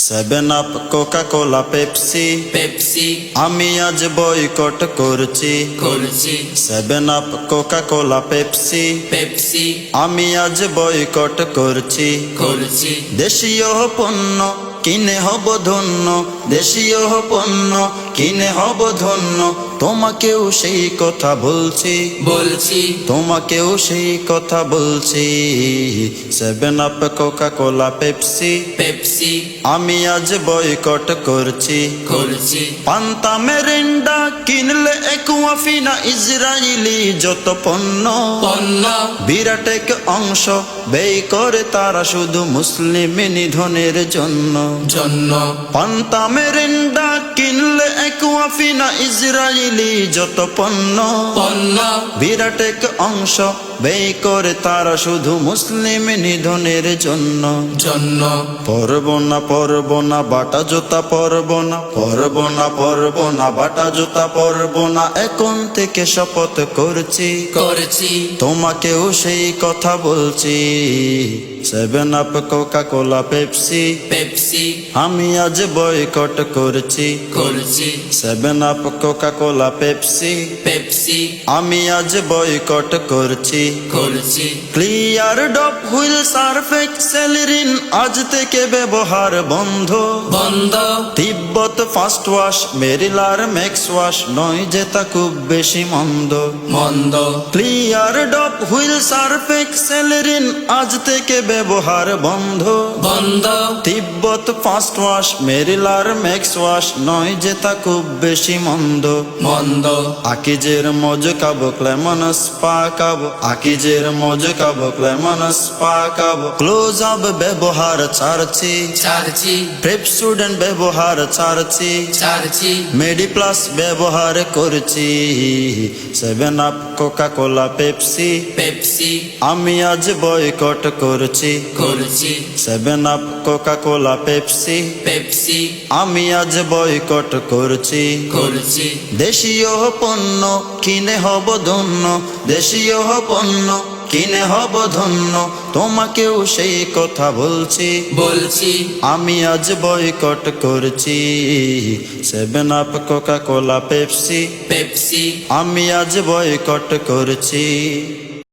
Seven Up, Coca Cola, Pepsi, Pepsi আমি আজ boycott করছি। Seven Up, Coca Cola, Pepsi, Pepsi আমি আজ বয়কট করছি। দেশীয় পণ্য কিনে হব ধন্য, দেশীয় পণ্য কিনে হব ধন্য। তোমাকেও সেই কথা বলছি, তোমাকেও সেই কথা বলছি। Seven Up, Coca Cola, Pepsi, Pepsi আমি আজ বয়কট করছি। পান্তা মেরিন্ডা কিনলে একুয়াফিনা, ইসরায়েলি যত পণ্য বিরাট এক অংশ ব্যয় করে তারা শুধু মুসলিম নিধনের জন্য। পান্তা মেরিন্ডা কিনলে একুয়াফিনা, ইসরায়েলি যত পণ্য বিরাট এক অংশ ব্যয় করে তারা শুধু মুসলিম নিধনের জন্য। পরব না, পরব না, বাটা জুতা পরব না, পরব না, পরব না, বাটা জুতা পরব না। এখন থেকে শপথ করছি, তোমাকেও সেই কথা বলছি। Seven Up, Coca Cola, Pepsi, Pepsi আমি আজ বয়কট করছি। Seven Up, Coca Cola, Pepsi, Pepsi আমি আজ বয়কট করছি। Clear Dove Wheel Surf Excel Rin আজ থেকে ব্যবহার বন্ধ। তিব্বত ফাস্ট ওয়াশ, মেরিলার ম্যাক্স ওয়াশ নয় যে তা খুব বেশি মন্দ। Clear Dove Wheel Surf Excel Rin আজ থেকে ব্যবহার বন্ধ। তিব্বত ফাস্ট ওয়াশ, মেরিলার ম্যাক্স ওয়াশ নয় যে তা খুব বেশি মন্দ। আকিজের মজ খাবো, ক্লেমনস পা খাবো, আকিজের মজ খাবো, ক্লেমনস পা খাবো। ক্লোজ আপ ব্যবহার ছাড়ছি, প্রেপসুডেন্ট ব্যবহার ছাড়ছি, মেডি প্লাস ব্যবহার করছি। Seven Up, Coca Cola, Pepsi, Pepsi আমি আজ বয়কট করছি। Seven Up, Coca Cola, Pepsi, Pepsi আমি আজ বয়কট করছি। দেশীয় পণ্য কিনে হব ধন্য, দেশীয় পণ্য কিনে হব ধন্য। তোমাকেও সেই কথা বলছি, আমি আজ বয়কট করছি। Seven Up, Coca Cola, Pepsi, Pepsi আমি আজ বয়কট করছি।